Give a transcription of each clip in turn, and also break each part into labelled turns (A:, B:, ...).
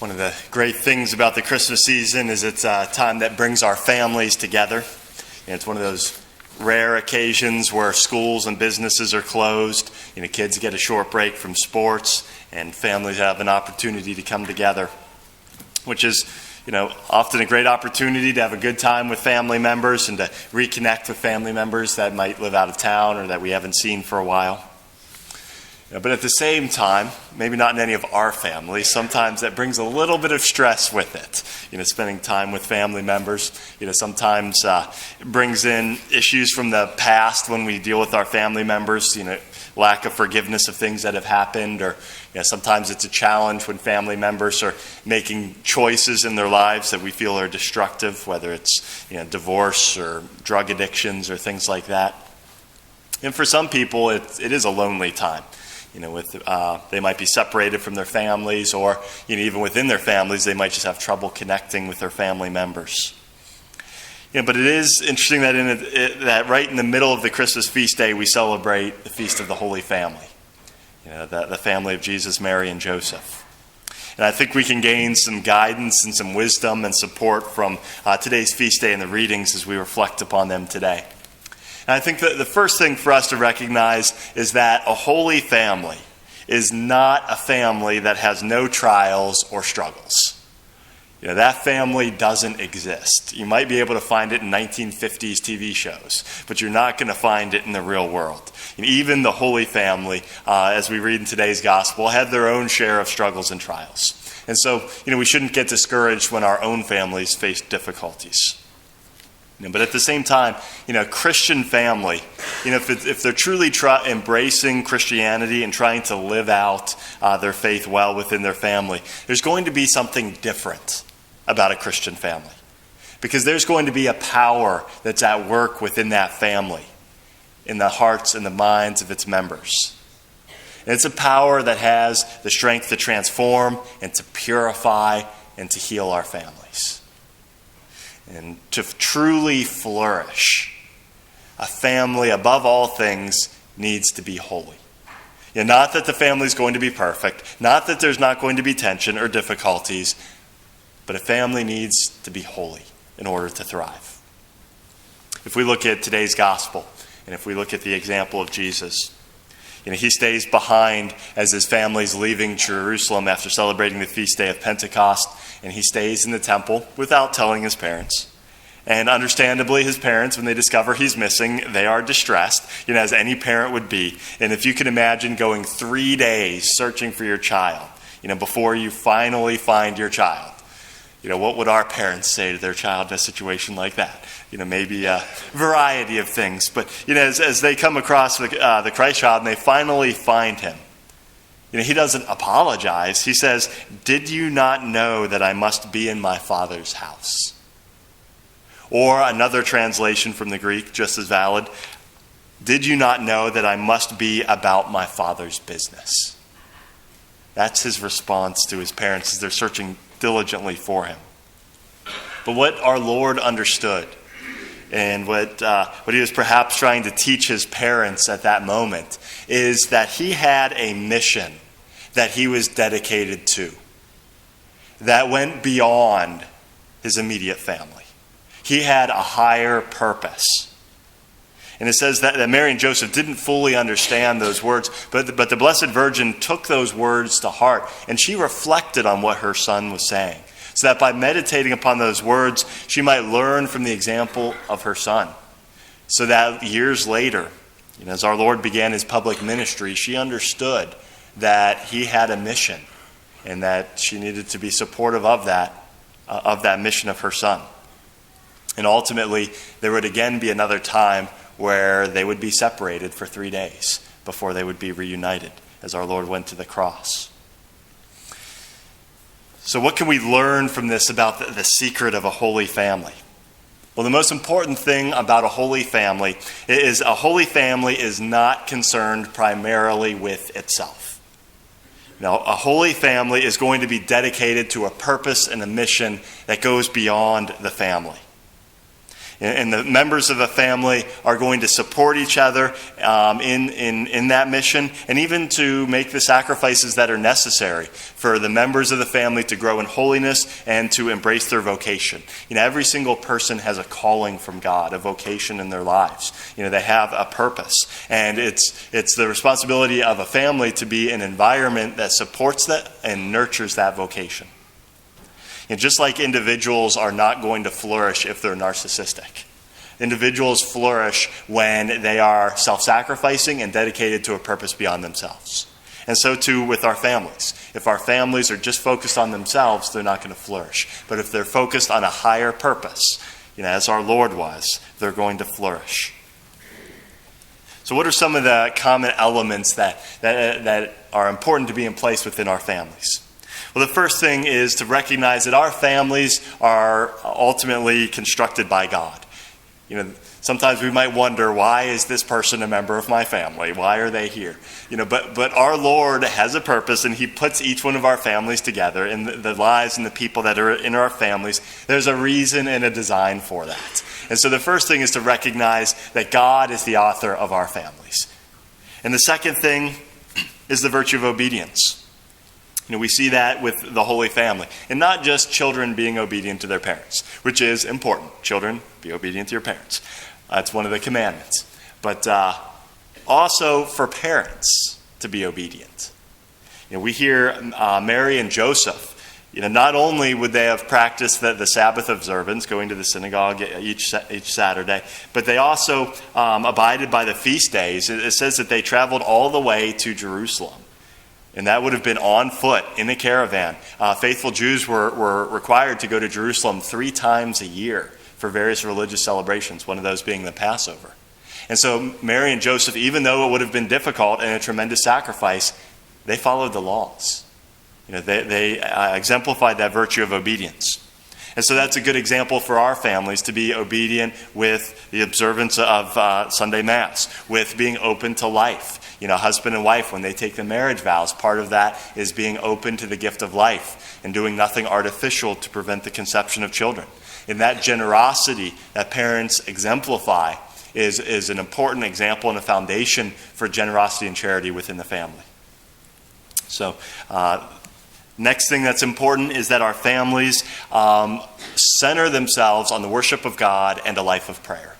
A: One of the great things about the Christmas season is it's a time that brings our families together. And it's one of those rare occasions where schools and businesses are closed. Kids get a short break from sports, and families have an opportunity to come together, which is, often a great opportunity to have a good time with family members and to reconnect with family members that might live out of town or that we haven't seen for a while. But at the same time, maybe not in any of our families, sometimes that brings a little bit of stress with it. Spending time with family members, sometimes it brings in issues from the past when we deal with our family members, lack of forgiveness of things that have happened, or sometimes it's a challenge when family members are making choices in their lives that we feel are destructive, whether it's divorce or drug addictions or things like that. And for some people, it is a lonely time. They might be separated from their families, or even within their families, they might just have trouble connecting with their family members. But it is interesting that that right in the middle of the Christmas feast day, we celebrate the Feast of the Holy Family, the family of Jesus, Mary, and Joseph. And I think we can gain some guidance and some wisdom and support from today's feast day and the readings as we reflect upon them today. And I think that the first thing for us to recognize is that a holy family is not a family that has no trials or struggles. That family doesn't exist. You might be able to find it in 1950s TV shows, but you're not going to find it in the real world. And even the Holy Family, as we read in today's gospel, had their own share of struggles and trials. And so, we shouldn't get discouraged when our own families face difficulties. But at the same time, Christian family, if they're truly embracing Christianity and trying to live out their faith well within their family, there's going to be something different about a Christian family. Because there's going to be a power that's at work within that family, in the hearts and the minds of its members. And it's a power that has the strength to transform and to purify and to heal our families. And to truly flourish, a family, above all things, needs to be holy. Not that the family is going to be perfect, not that there's not going to be tension or difficulties, but a family needs to be holy in order to thrive. If we look at today's gospel, and if we look at the example of Jesus, he stays behind as his family's leaving Jerusalem after celebrating the feast day of Pentecost, and he stays in the temple without telling his parents. And understandably, his parents, when they discover he's missing, they are distressed, as any parent would be. And if you can imagine going 3 days searching for your child, before you finally find your child, what would our parents say to their child in a situation like that? Maybe a variety of things. But, as they come across the Christ child and they finally find him, he doesn't apologize. He says, "Did you not know that I must be in my Father's house?" Or another translation from the Greek, just as valid, "Did you not know that I must be about my Father's business?" That's his response to his parents as they're searching diligently for him. But what our Lord understood, and what he was perhaps trying to teach his parents at that moment, is that he had a mission that he was dedicated to that went beyond his immediate family. He had a higher purpose. And it says that Mary and Joseph didn't fully understand those words, but the Blessed Virgin took those words to heart, and she reflected on what her son was saying, so that by meditating upon those words, she might learn from the example of her son. So that years later, as our Lord began his public ministry, she understood that he had a mission, and that she needed to be supportive of that mission of her son. And ultimately, there would again be another time where they would be separated for 3 days before they would be reunited as our Lord went to the cross. So what can we learn from this about the secret of a holy family? Well, the most important thing about a holy family is not concerned primarily with itself. Now, a holy family is going to be dedicated to a purpose and a mission that goes beyond the family. And the members of a family are going to support each other in that mission, and even to make the sacrifices that are necessary for the members of the family to grow in holiness and to embrace their vocation. Every single person has a calling from God, a vocation in their lives. They have a purpose, and it's the responsibility of a family to be an environment that supports that and nurtures that vocation. And just like individuals are not going to flourish if they're narcissistic. Individuals flourish when they are self-sacrificing and dedicated to a purpose beyond themselves. And so too with our families. If our families are just focused on themselves, they're not going to flourish. But if they're focused on a higher purpose, as our Lord was, they're going to flourish. So what are some of the common elements that are important to be in place within our families? Well, the first thing is to recognize that our families are ultimately constructed by God. Sometimes we might wonder, why is this person a member of my family? Why are they here? But our Lord has a purpose, and he puts each one of our families together, and the lives and the people that are in our families, there's a reason and a design for that. And so the first thing is to recognize that God is the author of our families. And the second thing is the virtue of obedience. We see that with the Holy Family. And not just children being obedient to their parents, which is important. Children, be obedient to your parents. That's one of the commandments. But also for parents to be obedient. We hear Mary and Joseph. Not only would they have practiced the Sabbath observance, going to the synagogue each Saturday, but they also abided by the feast days. It says that they traveled all the way to Jerusalem. And that would have been on foot in a caravan. Faithful Jews were required to go to Jerusalem 3 times a year for various religious celebrations, one of those being the Passover. And so Mary and Joseph, even though it would have been difficult and a tremendous sacrifice, they followed the laws. They exemplified that virtue of obedience. And so that's a good example for our families, to be obedient with the observance of Sunday Mass, with being open to life. Husband and wife, when they take the marriage vows, part of that is being open to the gift of life and doing nothing artificial to prevent the conception of children. And that generosity that parents exemplify is an important example and a foundation for generosity and charity within the family. So, next thing that's important is that our families center themselves on the worship of God and a life of prayer.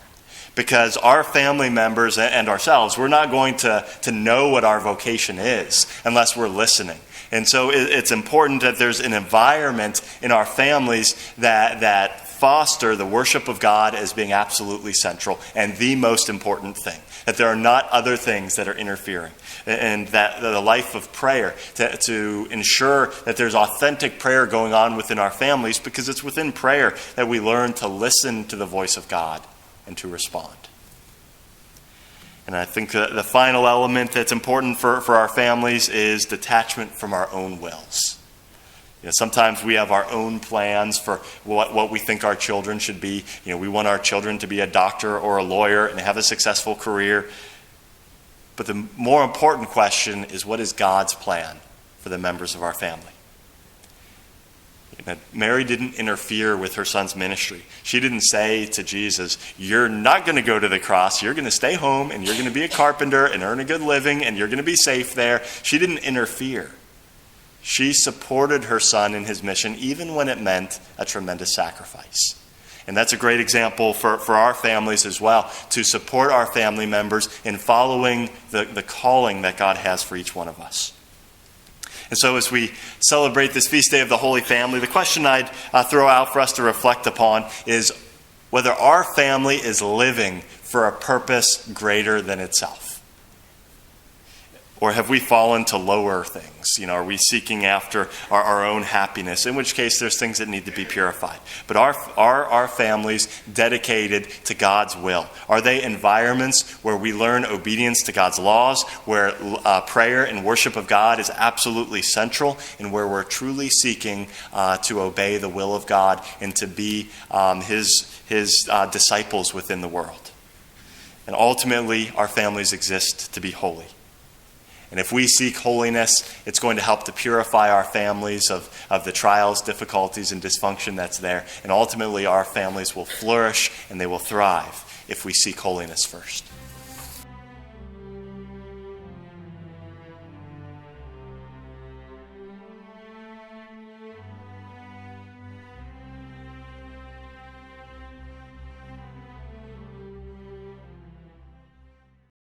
A: Because our family members and ourselves, we're not going to know what our vocation is unless we're listening. And so it's important that there's an environment in our families that foster the worship of God as being absolutely central and the most important thing. That there are not other things that are interfering. And that the life of prayer, to ensure that there's authentic prayer going on within our families, because it's within prayer that we learn to listen to the voice of God and to respond. And I think the final element that's important for our families is detachment from our own wills. Sometimes we have our own plans for what we think our children should be. We want our children to be a doctor or a lawyer and have a successful career. But the more important question is, what is God's plan for the members of our family? Mary didn't interfere with her son's ministry. She didn't say to Jesus, you're not going to go to the cross. You're going to stay home and you're going to be a carpenter and earn a good living and you're going to be safe there. She didn't interfere. She supported her son in his mission, even when it meant a tremendous sacrifice. And that's a great example for our families as well, to support our family members in following the calling that God has for each one of us. And so as we celebrate this feast day of the Holy Family, the question I'd throw out for us to reflect upon is whether our family is living for a purpose greater than itself. Or have we fallen to lower things? Are we seeking after our own happiness? In which case, there's things that need to be purified. But are our families dedicated to God's will? Are they environments where we learn obedience to God's laws, where prayer and worship of God is absolutely central, and where we're truly seeking to obey the will of God and to be His disciples within the world? And ultimately, our families exist to be holy. And if we seek holiness, it's going to help to purify our families of the trials, difficulties, and dysfunction that's there. And ultimately, our families will flourish and they will thrive if we seek holiness first.